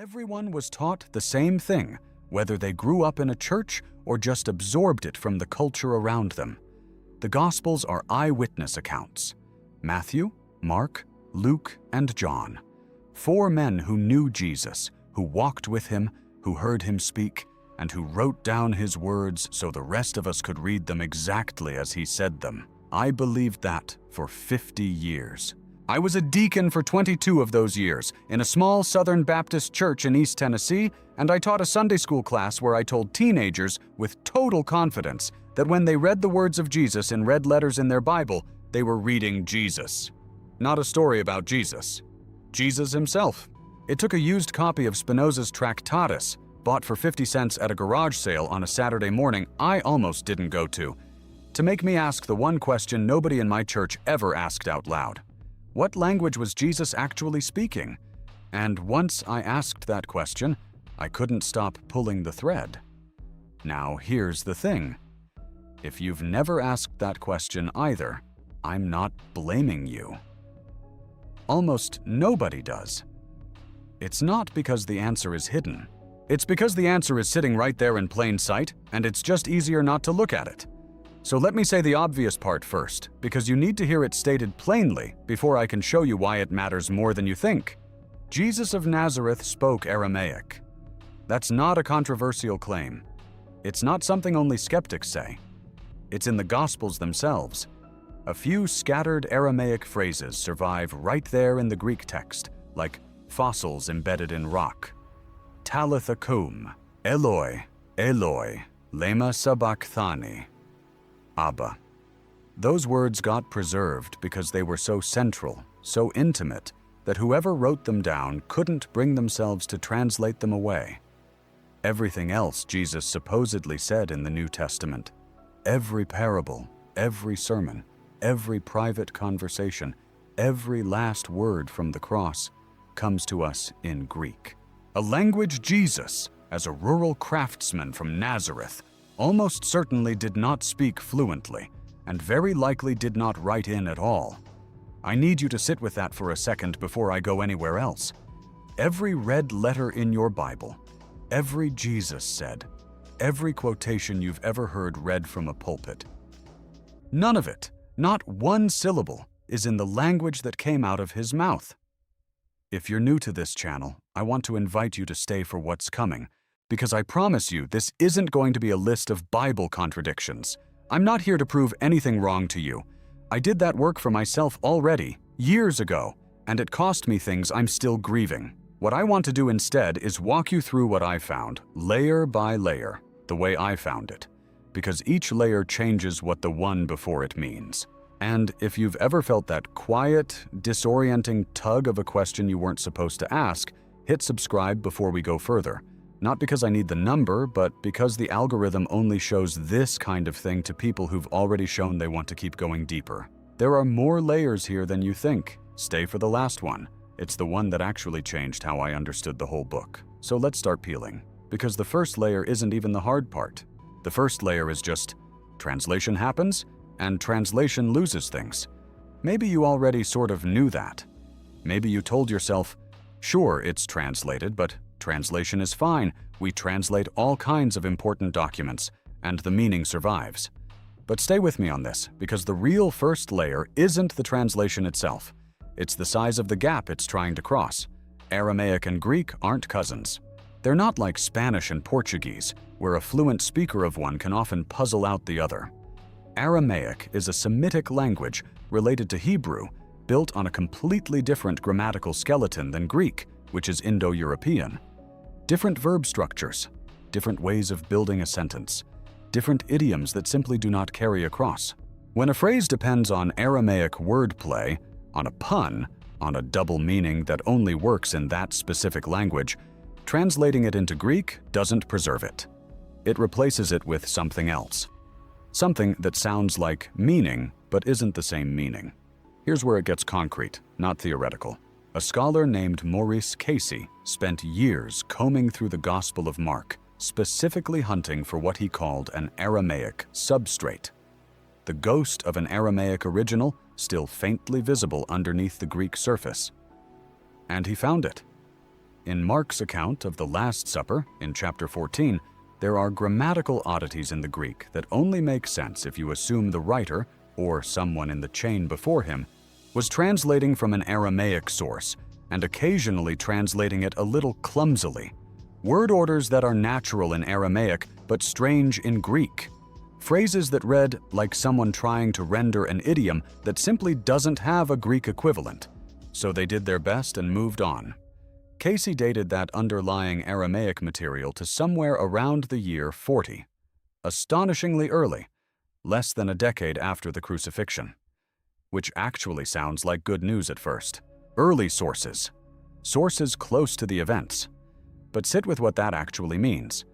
Everyone was taught the same thing, whether they grew up in a church or just absorbed it from the culture around them. The Gospels are eyewitness accounts. Matthew, Mark, Luke, and John. 4 men who knew Jesus, who walked with him, who heard him speak, and who wrote down his words so the rest of us could read them exactly as he said them. I believed that for 50 years. I was a deacon for 22 of those years in a small Southern Baptist church in East Tennessee, and I taught a Sunday school class where I told teenagers with total confidence that when they read the words of Jesus in red letters in their Bible, they were reading Jesus. Not a story about Jesus. Jesus himself. It took a used copy of Spinoza's Tractatus, bought for 50 cents at a garage sale on a Saturday morning I almost didn't go to make me ask the one question nobody in my church ever asked out loud. What language was Jesus actually speaking? And once I asked that question, I couldn't stop pulling the thread. Now here's the thing. If you've never asked that question either, I'm not blaming you. Almost nobody does. It's not because the answer is hidden. It's because the answer is sitting right there in plain sight, and it's just easier not to look at it. So let me say the obvious part first, because you need to hear it stated plainly before I can show you why it matters more than you think. Jesus of Nazareth spoke Aramaic. That's not a controversial claim. It's not something only skeptics say. It's in the Gospels themselves. A few scattered Aramaic phrases survive right there in the Greek text, like fossils embedded in rock. Talitha koum, Eloi, Eloi, lema sabachthani. Abba. Those words got preserved because they were so central, so intimate, that whoever wrote them down couldn't bring themselves to translate them away. Everything else Jesus supposedly said in the New Testament, every parable, every sermon, every private conversation, every last word from the cross, comes to us in Greek. A language Jesus, as a rural craftsman from Nazareth, almost certainly did not speak fluently, and very likely did not write in at all. I need you to sit with that for a second before I go anywhere else. Every red letter in your Bible, every Jesus said, every quotation you've ever heard read from a pulpit, none of it, not one syllable, is in the language that came out of his mouth. If you're new to this channel, I want to invite you to stay for what's coming, because I promise you this isn't going to be a list of Bible contradictions. I'm not here to prove anything wrong to you. I did that work for myself already, years ago, and it cost me things I'm still grieving. What I want to do instead is walk you through what I found, layer by layer, the way I found it, because each layer changes what the one before it means. And if you've ever felt that quiet, disorienting tug of a question you weren't supposed to ask, hit subscribe before we go further. Not because I need the number, but because the algorithm only shows this kind of thing to people who've already shown they want to keep going deeper. There are more layers here than you think. Stay for the last one. It's the one that actually changed how I understood the whole book. So let's start peeling, because the first layer isn't even the hard part. The first layer is just translation happens, and translation loses things. Maybe you already sort of knew that. Maybe you told yourself, sure, it's translated, but translation is fine. We translate all kinds of important documents, and the meaning survives. But stay with me on this, because the real first layer isn't the translation itself. It's the size of the gap it's trying to cross. Aramaic and Greek aren't cousins. They're not like Spanish and Portuguese, where a fluent speaker of one can often puzzle out the other. Aramaic is a Semitic language related to Hebrew, built on a completely different grammatical skeleton than Greek, which is Indo-European. Different verb structures, different ways of building a sentence, different idioms that simply do not carry across. When a phrase depends on Aramaic wordplay, on a pun, on a double meaning that only works in that specific language, translating it into Greek doesn't preserve it. It replaces it with something else. Something that sounds like meaning, but isn't the same meaning. Here's where it gets concrete, not theoretical. A scholar named Maurice Casey spent years combing through the Gospel of Mark, specifically hunting for what he called an Aramaic substrate. The ghost of an Aramaic original still faintly visible underneath the Greek surface. And he found it. In Mark's account of the Last Supper, in chapter 14, there are grammatical oddities in the Greek that only make sense if you assume the writer, or someone in the chain before him, was translating from an Aramaic source and occasionally translating it a little clumsily. Word orders that are natural in Aramaic but strange in Greek. Phrases that read like someone trying to render an idiom that simply doesn't have a Greek equivalent. So they did their best and moved on. Casey dated that underlying Aramaic material to somewhere around the year 40. Astonishingly early, less than a decade after the crucifixion. Which actually sounds like good news at first. Early sources. Sources close to the events. But sit with what that actually means.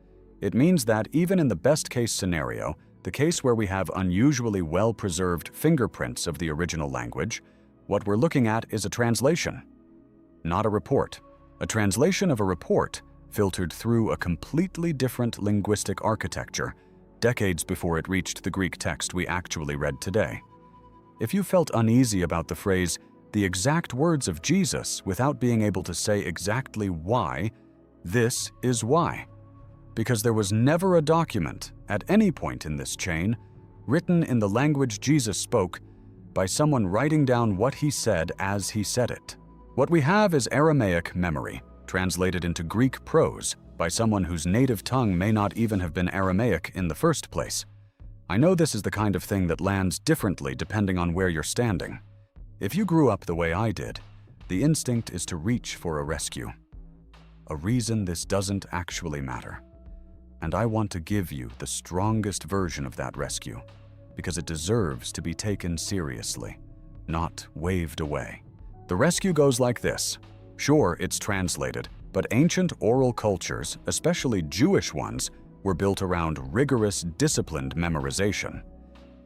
It means that even in the best-case scenario, the case where we have unusually well-preserved fingerprints of the original language, what we're looking at is a translation, not a report. A translation of a report filtered through a completely different linguistic architecture, decades before it reached the Greek text we actually read today. If you felt uneasy about the phrase, the exact words of Jesus, without being able to say exactly why, this is why. Because there was never a document, at any point in this chain, written in the language Jesus spoke, by someone writing down what he said as he said it. What we have is Aramaic memory, translated into Greek prose by someone whose native tongue may not even have been Aramaic in the first place. I know this is the kind of thing that lands differently depending on where you're standing. If you grew up the way I did, the instinct is to reach for a rescue. A reason this doesn't actually matter. And I want to give you the strongest version of that rescue, because it deserves to be taken seriously, not waved away. The rescue goes like this. Sure, it's translated, but ancient oral cultures, especially Jewish ones, were built around rigorous, disciplined memorization.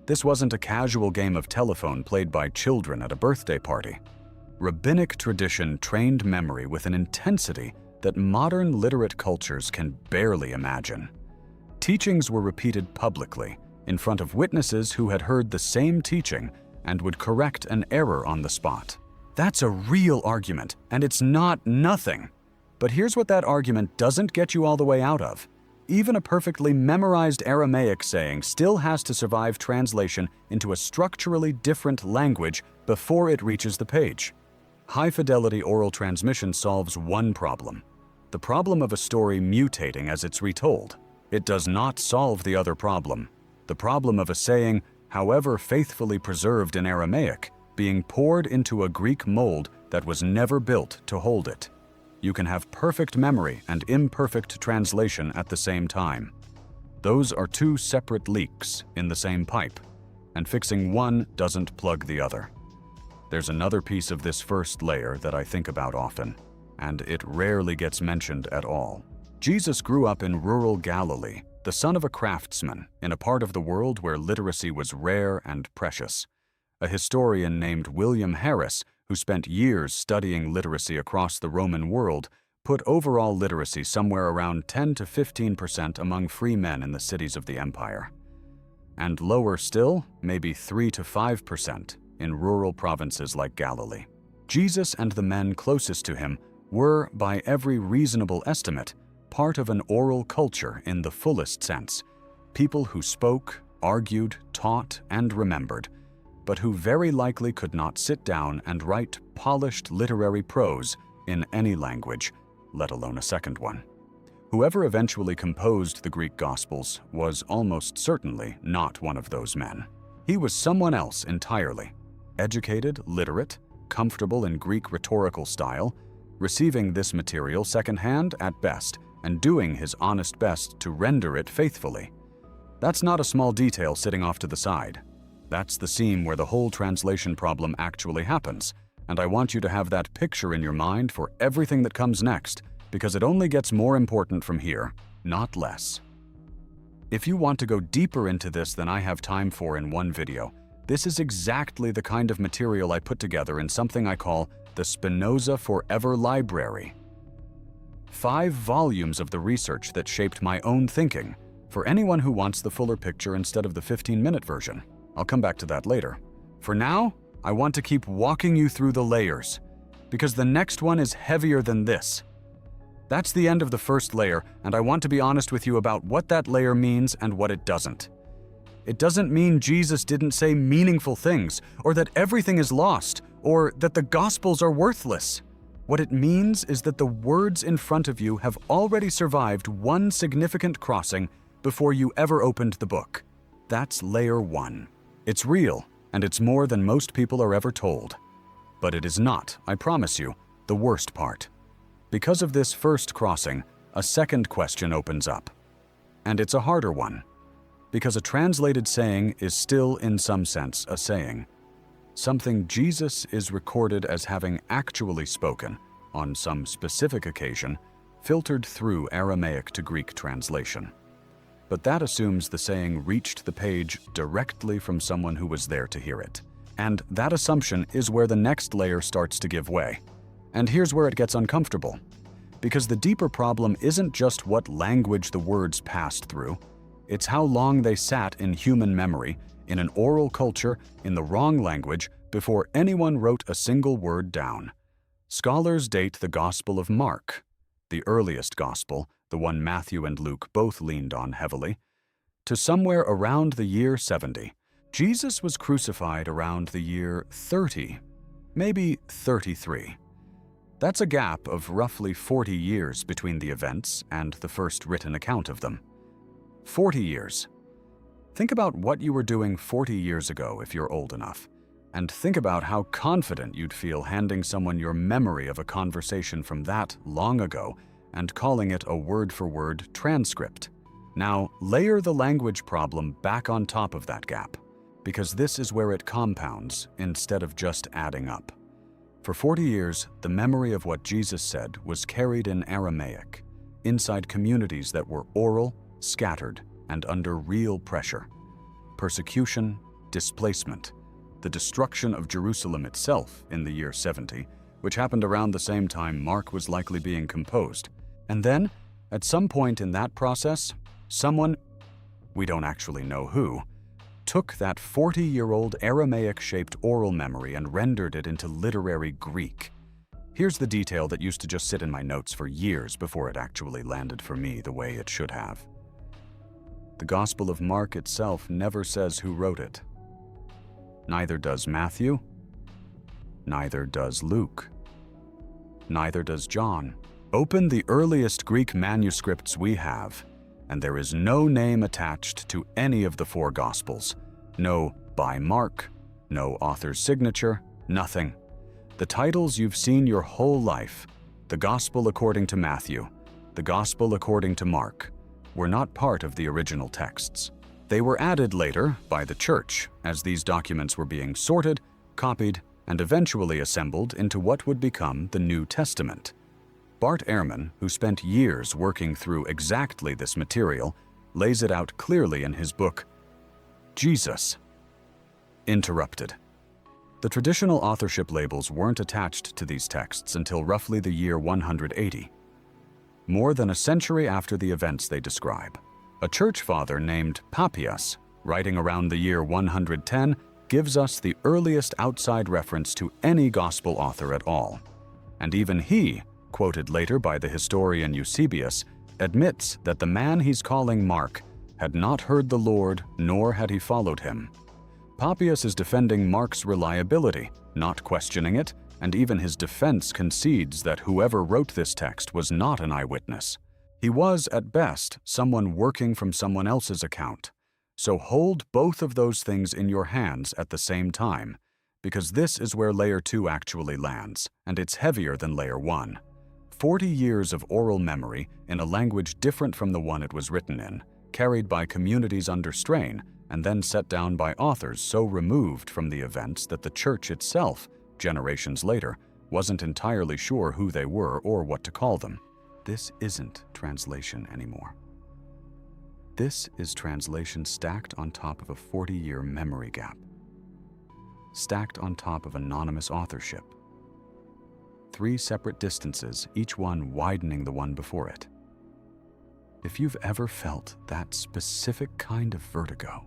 This wasn't a casual game of telephone played by children at a birthday party. Rabbinic tradition trained memory with an intensity that modern literate cultures can barely imagine. Teachings were repeated publicly, in front of witnesses who had heard the same teaching and would correct an error on the spot. That's a real argument, and it's not nothing. But here's what that argument doesn't get you all the way out of. Even a perfectly memorized Aramaic saying still has to survive translation into a structurally different language before it reaches the page. High-fidelity oral transmission solves one problem: the problem of a story mutating as it's retold. It does not solve the other problem: the problem of a saying, however faithfully preserved in Aramaic, being poured into a Greek mold that was never built to hold it. You can have perfect memory and imperfect translation at the same time. Those are two separate leaks in the same pipe, and fixing one doesn't plug the other. There's another piece of this first layer that I think about often, and it rarely gets mentioned at all. Jesus grew up in rural Galilee, the son of a craftsman, in a part of the world where literacy was rare and precious. A historian named William Harris, who spent years studying literacy across the Roman world, put overall literacy somewhere around 10 to 15% among free men in the cities of the empire. And lower still, maybe 3 to 5% in rural provinces like Galilee. Jesus and the men closest to him were, by every reasonable estimate, part of an oral culture in the fullest sense. People who spoke, argued, taught, and remembered, but who very likely could not sit down and write polished literary prose in any language, let alone a second one. Whoever eventually composed the Greek Gospels was almost certainly not one of those men. He was someone else entirely. Educated, literate, comfortable in Greek rhetorical style, receiving this material secondhand at best, and doing his honest best to render it faithfully. That's not a small detail sitting off to the side. That's the seam where the whole translation problem actually happens, and I want you to have that picture in your mind for everything that comes next, because it only gets more important from here, not less. If you want to go deeper into this than I have time for in one video, this is exactly the kind of material I put together in something I call the Spinoza Forever Library. 5 volumes of the research that shaped my own thinking, for anyone who wants the fuller picture instead of the 15-minute version. I'll come back to that later. For now, I want to keep walking you through the layers, because the next one is heavier than this. That's the end of the first layer, and I want to be honest with you about what that layer means and what it doesn't. It doesn't mean Jesus didn't say meaningful things, or that everything is lost, or that the Gospels are worthless. What it means is that the words in front of you have already survived one significant crossing before you ever opened the book. That's layer 1. It's real, and it's more than most people are ever told. But it is not, I promise you, the worst part. Because of this first crossing, a second question opens up. And it's a harder one. Because a translated saying is still, in some sense, a saying. Something Jesus is recorded as having actually spoken, on some specific occasion, filtered through Aramaic to Greek translation. But that assumes the saying reached the page directly from someone who was there to hear it. And that assumption is where the next layer starts to give way. And here's where it gets uncomfortable. Because the deeper problem isn't just what language the words passed through, it's how long they sat in human memory, in an oral culture, in the wrong language, before anyone wrote a single word down. Scholars date the Gospel of Mark, the earliest Gospel, the one Matthew and Luke both leaned on heavily, to somewhere around the year 70. Jesus was crucified around the year 30, maybe 33. That's a gap of roughly 40 years between the events and the first written account of them. 40 years. Think about what you were doing 40 years ago if you're old enough, and think about how confident you'd feel handing someone your memory of a conversation from that long ago and calling it a word-for-word transcript. Now, layer the language problem back on top of that gap, because this is where it compounds instead of just adding up. For 40 years, the memory of what Jesus said was carried in Aramaic, inside communities that were oral, scattered, and under real pressure. Persecution, displacement, the destruction of Jerusalem itself in the year 70, which happened around the same time Mark was likely being composed. And then, at some point in that process, someone, we don't actually know who, took that 40-year-old Aramaic-shaped oral memory and rendered it into literary Greek. Here's the detail that used to just sit in my notes for years before it actually landed for me the way it should have. The Gospel of Mark itself never says who wrote it. Neither does Matthew. Neither does Luke. Neither does John. Open the earliest Greek manuscripts we have, and there is no name attached to any of the 4 Gospels. No by Mark, no author's signature, nothing. The titles you've seen your whole life, the Gospel according to Matthew, the Gospel according to Mark, were not part of the original texts. They were added later by the Church as these documents were being sorted, copied, and eventually assembled into what would become the New Testament. Bart Ehrman, who spent years working through exactly this material, lays it out clearly in his book, Jesus. Interrupted. The traditional authorship labels weren't attached to these texts until roughly the year 180. More than a century after the events they describe. A church father named Papias, writing around the year 110, gives us the earliest outside reference to any gospel author at all. And even he, quoted later by the historian Eusebius, admits that the man he's calling Mark had not heard the Lord, nor had he followed him. Papias is defending Mark's reliability, not questioning it, and even his defense concedes that whoever wrote this text was not an eyewitness. He was, at best, someone working from someone else's account. So hold both of those things in your hands at the same time, because this is where layer 2 actually lands, and it's heavier than layer 1. 40 years of oral memory in a language different from the one it was written in, carried by communities under strain, and then set down by authors so removed from the events that the Church itself, generations later, wasn't entirely sure who they were or what to call them. This isn't translation anymore. This is translation stacked on top of a 40-year memory gap. Stacked on top of anonymous authorship. 3 separate distances, each one widening the one before it. If you've ever felt that specific kind of vertigo,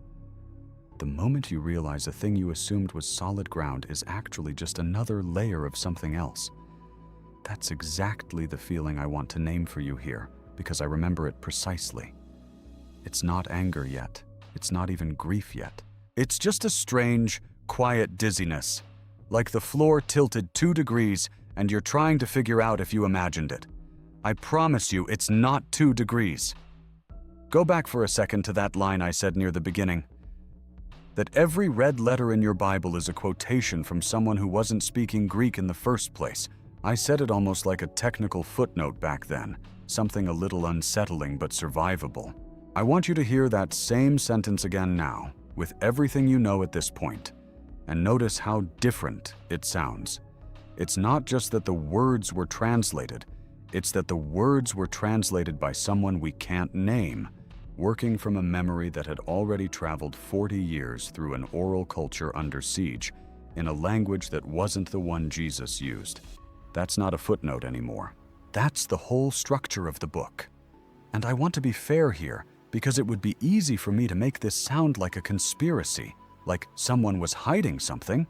the moment you realize a thing you assumed was solid ground is actually just another layer of something else, That's exactly the feeling I want to name for you here, because I remember it precisely. It's not anger yet. It's not even grief yet. It's just a strange, quiet dizziness, like the floor tilted 2 degrees and you're trying to figure out if you imagined it. I promise you, it's not 2 degrees. Go back for a second to that line I said near the beginning, that every red letter in your Bible is a quotation from someone who wasn't speaking Greek in the first place. I said it almost like a technical footnote back then, something a little unsettling but survivable. I want you to hear that same sentence again now, with everything you know at this point, and notice how different it sounds. It's not just that the words were translated, it's that the words were translated by someone we can't name, working from a memory that had already traveled 40 years through an oral culture under siege, in a language that wasn't the one Jesus used. That's not a footnote anymore. That's the whole structure of the book. And I want to be fair here, because it would be easy for me to make this sound like a conspiracy, like someone was hiding something.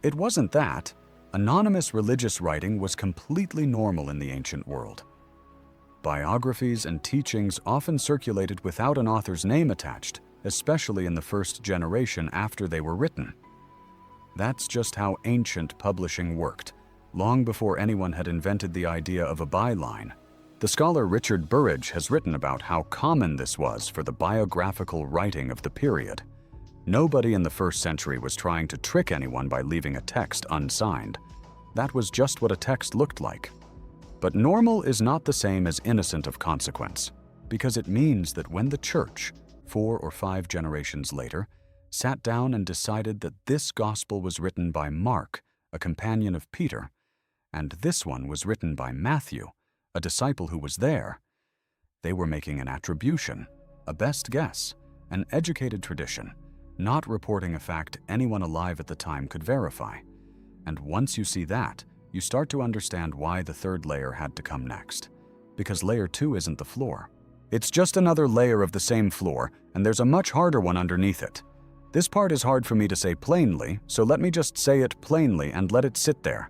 It wasn't that. Anonymous religious writing was completely normal in the ancient world. Biographies and teachings often circulated without an author's name attached, especially in the first generation after they were written. That's just how ancient publishing worked, long before anyone had invented the idea of a byline. The scholar Richard Burridge has written about how common this was for the biographical writing of the period. Nobody in the first century was trying to trick anyone by leaving a text unsigned. That was just what a text looked like. But normal is not the same as innocent of consequence, because it means that when the church, 4 or 5 generations later, sat down and decided that this gospel was written by Mark, a companion of Peter, and this one was written by Matthew, a disciple who was there, they were making an attribution, a best guess, an educated tradition, not reporting a fact anyone alive at the time could verify. And once you see that, you start to understand why the third layer had to come next. Because layer 2 isn't the floor. It's just another layer of the same floor, and there's a much harder one underneath it. This part is hard for me to say plainly, so let me just say it plainly and let it sit there.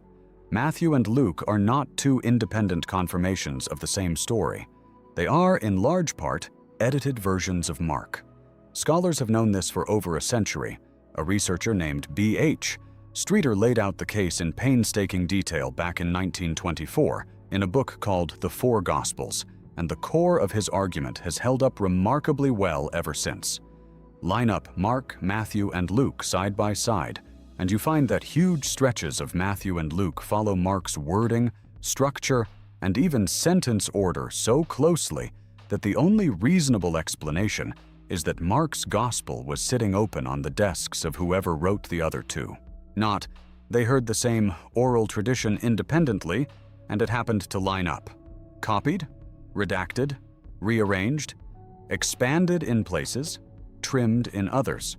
Matthew and Luke are not 2 independent confirmations of the same story. They are, in large part, edited versions of Mark. Scholars have known this for over a century. A researcher named B.H. Streeter laid out the case in painstaking detail back in 1924 in a book called The Four Gospels, and the core of his argument has held up remarkably well ever since. Line up Mark, Matthew, and Luke side by side, and you find that huge stretches of Matthew and Luke follow Mark's wording, structure, and even sentence order so closely that the only reasonable explanation is that Mark's gospel was sitting open on the desks of whoever wrote the other 2. Not, they heard the same oral tradition independently, and it happened to line up. Copied, redacted, rearranged, expanded in places, trimmed in others.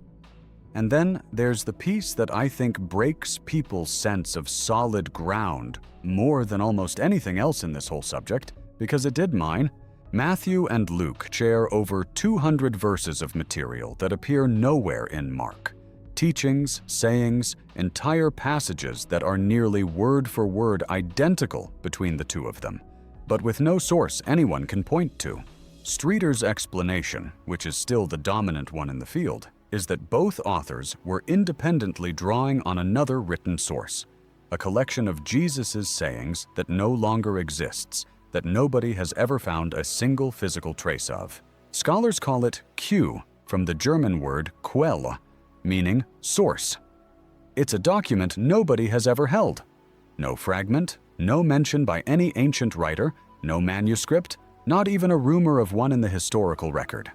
And then there's the piece that I think breaks people's sense of solid ground more than almost anything else in this whole subject, because it did mine. Matthew and Luke share over 200 verses of material that appear nowhere in Mark. Teachings, sayings, entire passages that are nearly word for word identical between the 2 of them, but with no source anyone can point to. Streeter's explanation, which is still the dominant one in the field, is that both authors were independently drawing on another written source, a collection of Jesus' sayings that no longer exists, that nobody has ever found a single physical trace of. Scholars call it Q, from the German word Quelle, meaning source. It's a document nobody has ever held. No fragment, no mention by any ancient writer, no manuscript, not even a rumor of one in the historical record.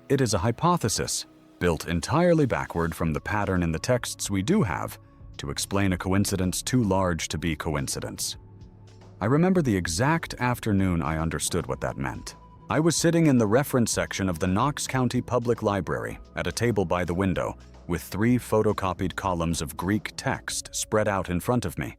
It is a hypothesis, built entirely backward from the pattern in the texts we do have, to explain a coincidence too large to be coincidence. I remember the exact afternoon I understood what that meant. I was sitting in the reference section of the Knox County Public Library at a table by the window with 3 photocopied columns of Greek text spread out in front of me.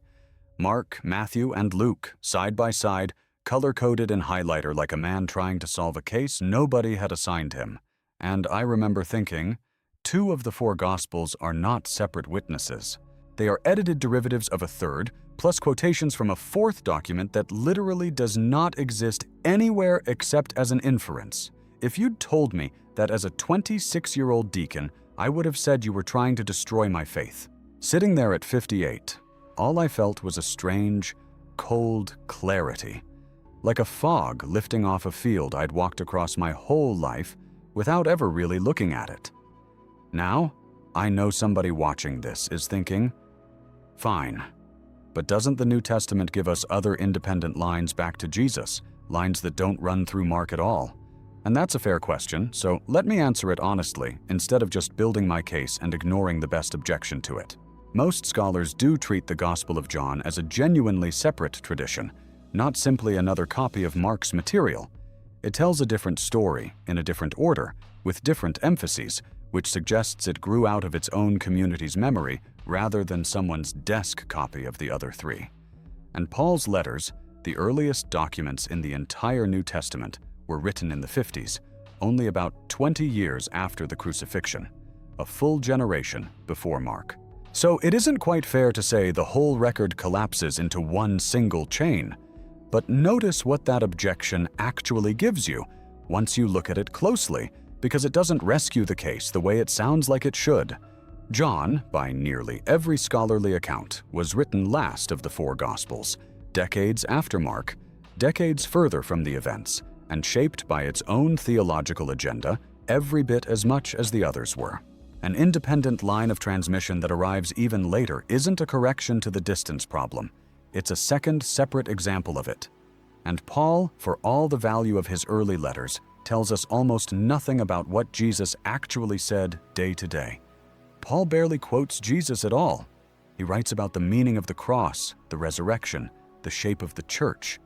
Mark, Matthew, and Luke, side by side, color-coded in highlighter like a man trying to solve a case nobody had assigned him. And I remember thinking, 2 of the 4 Gospels are not separate witnesses. They are edited derivatives of a third, plus quotations from a fourth document that literally does not exist anywhere except as an inference. If you'd told me that as a 26-year-old deacon, I would have said you were trying to destroy my faith. Sitting there at 58, all I felt was a strange, cold clarity, like a fog lifting off a field I'd walked across my whole life without ever really looking at it. Now, I know somebody watching this is thinking, fine, but doesn't the New Testament give us other independent lines back to Jesus, lines that don't run through Mark at all? And that's a fair question, so let me answer it honestly instead of just building my case and ignoring the best objection to it. Most scholars do treat the Gospel of John as a genuinely separate tradition, not simply another copy of Mark's material. It tells a different story, in a different order, with different emphases, which suggests it grew out of its own community's memory rather than someone's desk copy of the other three. And Paul's letters, the earliest documents in the entire New Testament, were written in the 50s, only about 20 years after the crucifixion, a full generation before Mark. So it isn't quite fair to say the whole record collapses into one single chain. But notice what that objection actually gives you once you look at it closely, because it doesn't rescue the case the way it sounds like it should. John, by nearly every scholarly account, was written last of the four Gospels, decades after Mark, decades further from the events, and shaped by its own theological agenda every bit as much as the others were. An independent line of transmission that arrives even later isn't a correction to the distance problem. It's a second separate example of it. And Paul, for all the value of his early letters, tells us almost nothing about what Jesus actually said day to day. Paul barely quotes Jesus at all. He writes about the meaning of the cross, the resurrection, the shape of the church.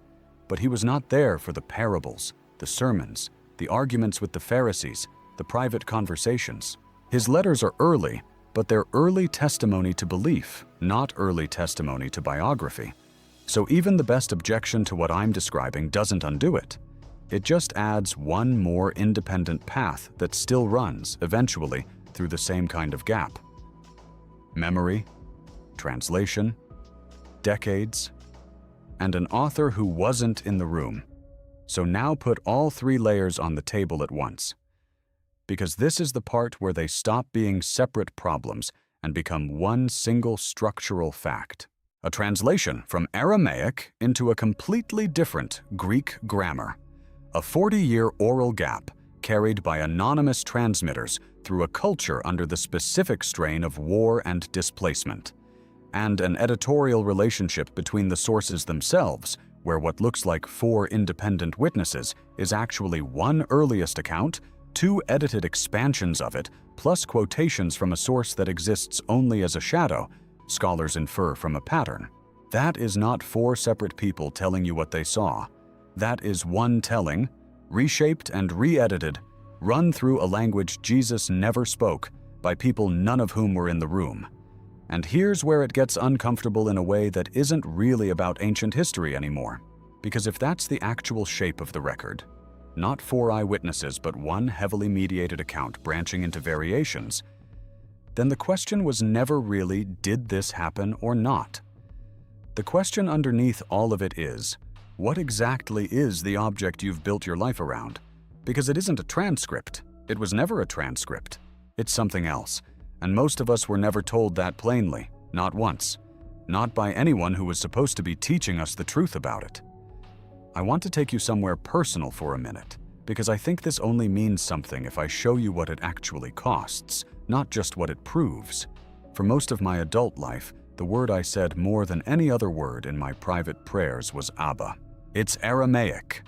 But he was not there for the parables, the sermons, the arguments with the Pharisees, the private conversations. His letters are early, but they're early testimony to belief, not early testimony to biography. So even the best objection to what I'm describing doesn't undo it. It just adds one more independent path that still runs, eventually, through the same kind of gap. Memory, translation, decades, and an author who wasn't in the room. So now put all three layers on the table at once. Because this is the part where they stop being separate problems and become one single structural fact. A translation from Aramaic into a completely different Greek grammar. A 40-year oral gap carried by anonymous transmitters through a culture under the specific strain of war and displacement. And an editorial relationship between the sources themselves, where what looks like four independent witnesses is actually one earliest account, two edited expansions of it, plus quotations from a source that exists only as a shadow, scholars infer from a pattern. That is not four separate people telling you what they saw. That is one telling, reshaped and re-edited, run through a language Jesus never spoke, by people none of whom were in the room. And here's where it gets uncomfortable in a way that isn't really about ancient history anymore. Because if that's the actual shape of the record, not four eyewitnesses but one heavily mediated account branching into variations, then the question was never really, did this happen or not? The question underneath all of it is, what exactly is the object you've built your life around? Because it isn't a transcript. It was never a transcript. It's something else. And most of us were never told that plainly, not once. Not by anyone who was supposed to be teaching us the truth about it. I want to take you somewhere personal for a minute, because I think this only means something if I show you what it actually costs, not just what it proves. For most of my adult life, the word I said more than any other word in my private prayers was Abba. It's Aramaic.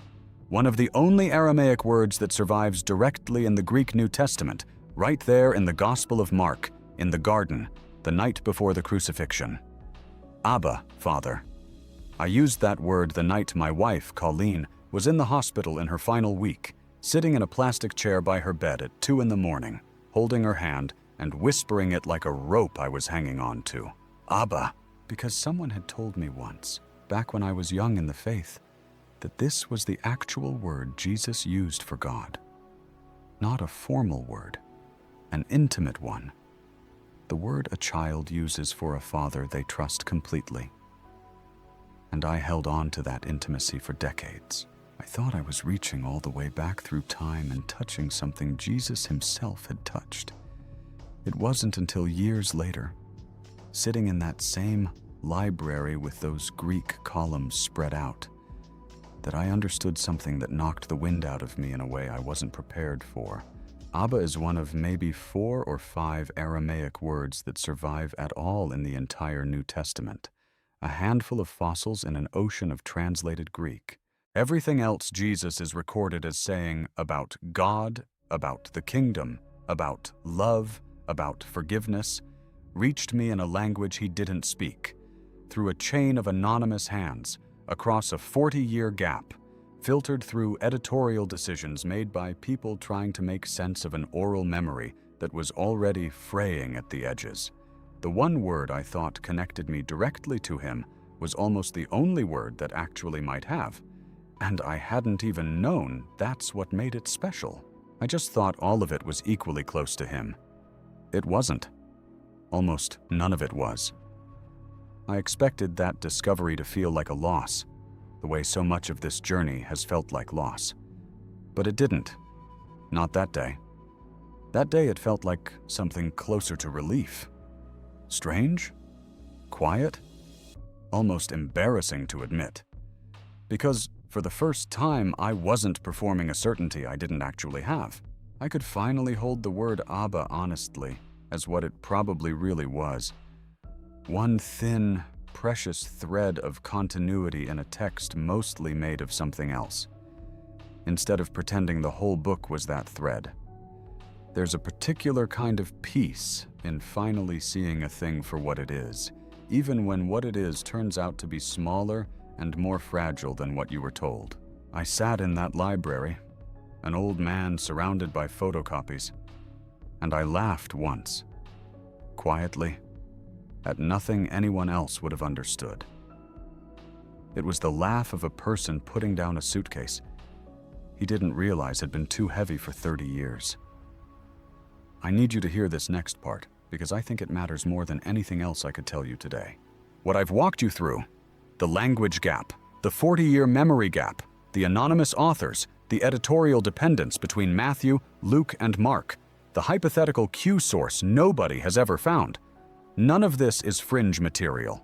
One of the only Aramaic words that survives directly in the Greek New Testament, right there in the Gospel of Mark, in the garden, the night before the crucifixion. Abba, Father. I used that word the night my wife, Colleen, was in the hospital in her final week, sitting in a plastic chair by her bed at 2 a.m, holding her hand and whispering it like a rope I was hanging on to. Abba, because someone had told me once, back when I was young in the faith, that this was the actual word Jesus used for God. Not a formal word, an intimate one. the word a child uses for a father they trust completely. And I held on to that intimacy for decades. I thought I was reaching all the way back through time and touching something Jesus himself had touched. It wasn't until years later, sitting in that same library with those Greek columns spread out, that I understood something that knocked the wind out of me in a way I wasn't prepared for. Abba is one of maybe 4 or 5 Aramaic words that survive at all in the entire New Testament, a handful of fossils in an ocean of translated Greek. Everything else Jesus is recorded as saying about God, about the kingdom, about love, about forgiveness, reached me in a language he didn't speak, through a chain of anonymous hands, across a 40-year gap, filtered through editorial decisions made by people trying to make sense of an oral memory that was already fraying at the edges. The one word I thought connected me directly to him was almost the only word that actually might have, and I hadn't even known that's what made it special. I just thought all of it was equally close to him. It wasn't. Almost none of it was. I expected that discovery to feel like a loss, the way so much of this journey has felt like loss. But it didn't. Not that day. That day it felt like something closer to relief. Strange? Quiet? Almost embarrassing to admit. Because for the first time, I wasn't performing a certainty I didn't actually have. I could finally hold the word Abba honestly, as what it probably really was. One thin, precious thread of continuity in a text mostly made of something else, instead of pretending the whole book was that thread. There's a particular kind of peace in finally seeing a thing for what it is, even when what it is turns out to be smaller and more fragile than what you were told. I sat in that library, an old man surrounded by photocopies, and I laughed once, quietly, at nothing anyone else would have understood. It was the laugh of a person putting down a suitcase he didn't realize had been too heavy for 30 years. I need you to hear this next part, because I think it matters more than anything else I could tell you today. What I've walked you through, the language gap, the 40-year memory gap, the anonymous authors, the editorial dependence between Matthew, Luke, and Mark, the hypothetical Q source nobody has ever found. None of this is fringe material.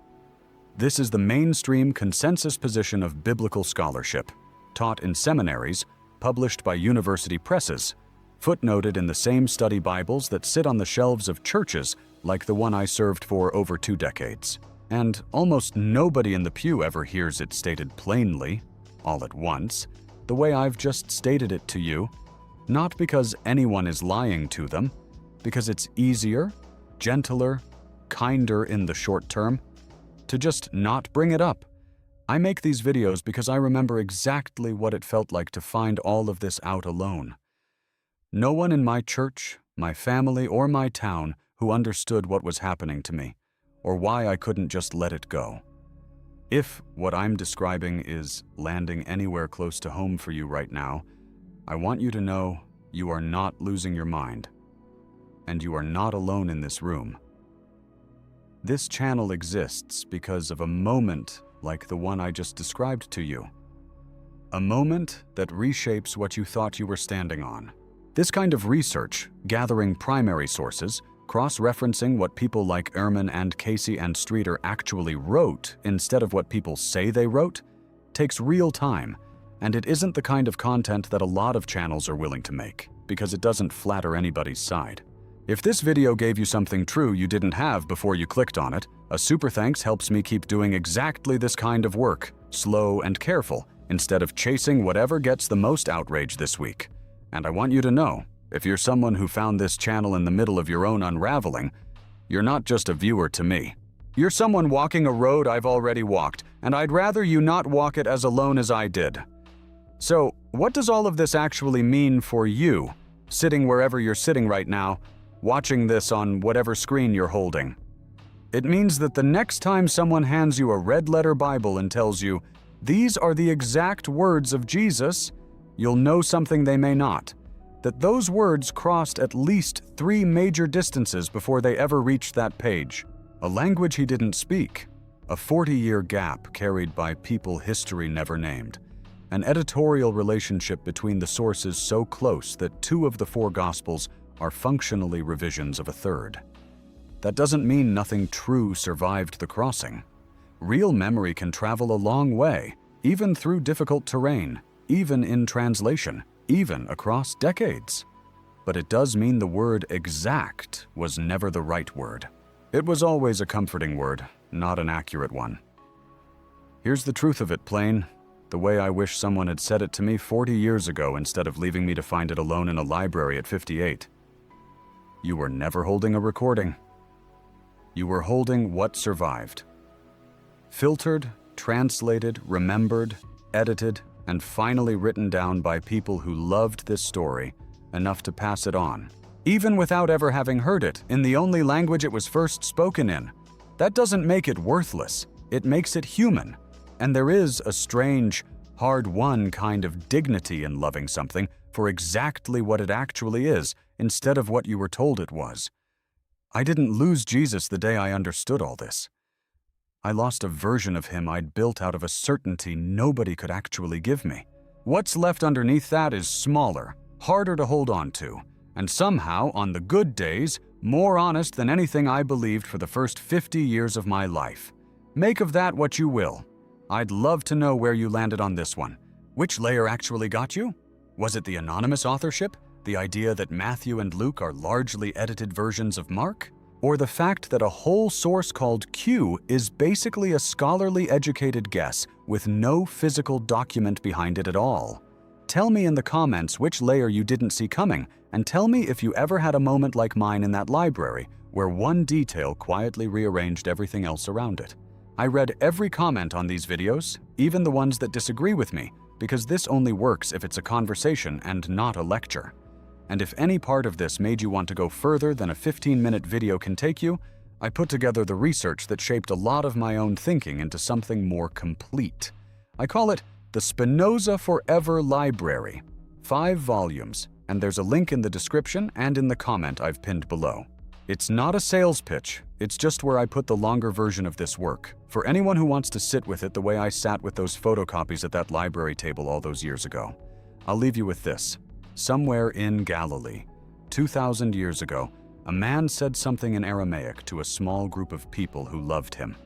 This is the mainstream consensus position of biblical scholarship, taught in seminaries, published by university presses, footnoted in the same study Bibles that sit on the shelves of churches like the one I served for over 2 decades. And almost nobody in the pew ever hears it stated plainly, all at once, the way I've just stated it to you, not because anyone is lying to them, because it's easier, gentler, kinder in the short term, to just not bring it up. I make these videos because I remember exactly what it felt like to find all of this out alone. No one in my church, my family, or my town who understood what was happening to me, or why I couldn't just let it go. If what I'm describing is landing anywhere close to home for you right now, I want you to know you are not losing your mind, and you are not alone in this room. This channel exists because of a moment like the one I just described to you. A moment that reshapes what you thought you were standing on. This kind of research, gathering primary sources, cross-referencing what people like Ehrman and Casey and Streeter actually wrote instead of what people say they wrote, takes real time, and it isn't the kind of content that a lot of channels are willing to make, because it doesn't flatter anybody's side. If this video gave you something true you didn't have before you clicked on it, a super thanks helps me keep doing exactly this kind of work, slow and careful, instead of chasing whatever gets the most outrage this week. And I want you to know, if you're someone who found this channel in the middle of your own unraveling, you're not just a viewer to me. You're someone walking a road I've already walked, and I'd rather you not walk it as alone as I did. So, what does all of this actually mean for you, sitting wherever you're sitting right now, watching this on whatever screen you're holding? It means that the next time someone hands you a red-letter Bible and tells you, "These are the exact words of Jesus," you'll know something they may not. that those words crossed at least 3 major distances before they ever reached that page. A language he didn't speak, a 40-year gap carried by people history never named, an editorial relationship between the sources so close that 2 of the 4 Gospels are functionally revisions of a 3rd. That doesn't mean nothing true survived the crossing. Real memory can travel a long way, even through difficult terrain, even in translation, even across decades. But it does mean the word exact was never the right word. It was always a comforting word, not an accurate one. Here's the truth of it, plain, the way I wish someone had said it to me 40 years ago instead of leaving me to find it alone in a library at 58. You were never holding a recording. You were holding what survived. Filtered, translated, remembered, edited, and finally written down by people who loved this story enough to pass it on, even without ever having heard it in the only language it was first spoken in. That doesn't make it worthless. It makes it human. And there is a strange, hard-won kind of dignity in loving something for exactly what it actually is instead of what you were told it was. I didn't lose Jesus the day I understood all this. I lost a version of him I'd built out of a certainty nobody could actually give me. What's left underneath that is smaller, harder to hold on to, and somehow, on the good days, more honest than anything I believed for the first 50 years of my life. Make of that what you will. I'd love to know where you landed on this one. Which layer actually got you? Was it the anonymous authorship? The idea that Matthew and Luke are largely edited versions of Mark? Or the fact that a whole source called Q is basically a scholarly educated guess with no physical document behind it at all? Tell me in the comments which layer you didn't see coming, and tell me if you ever had a moment like mine in that library where one detail quietly rearranged everything else around it. I read every comment on these videos, even the ones that disagree with me, because this only works if it's a conversation and not a lecture. And if any part of this made you want to go further than a 15-minute video can take you, I put together the research that shaped a lot of my own thinking into something more complete. I call it the Spinoza Forever Library. 5 volumes, and there's a link in the description and in the comment I've pinned below. It's not a sales pitch, it's just where I put the longer version of this work, for anyone who wants to sit with it the way I sat with those photocopies at that library table all those years ago. I'll leave you with this. Somewhere in Galilee, 2,000 years ago, a man said something in Aramaic to a small group of people who loved him.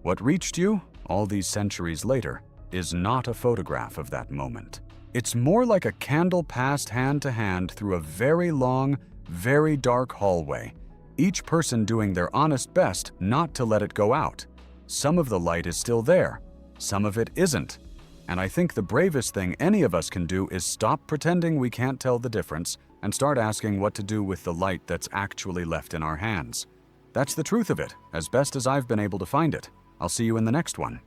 What reached you, all these centuries later, is not a photograph of that moment. It's more like a candle passed hand to hand through a very long, very dark hallway, each person doing their honest best not to let it go out. Some of the light is still there, some of it isn't. And I think the bravest thing any of us can do is stop pretending we can't tell the difference and start asking what to do with the light that's actually left in our hands. That's the truth of it, as best as I've been able to find it. I'll see you in the next one.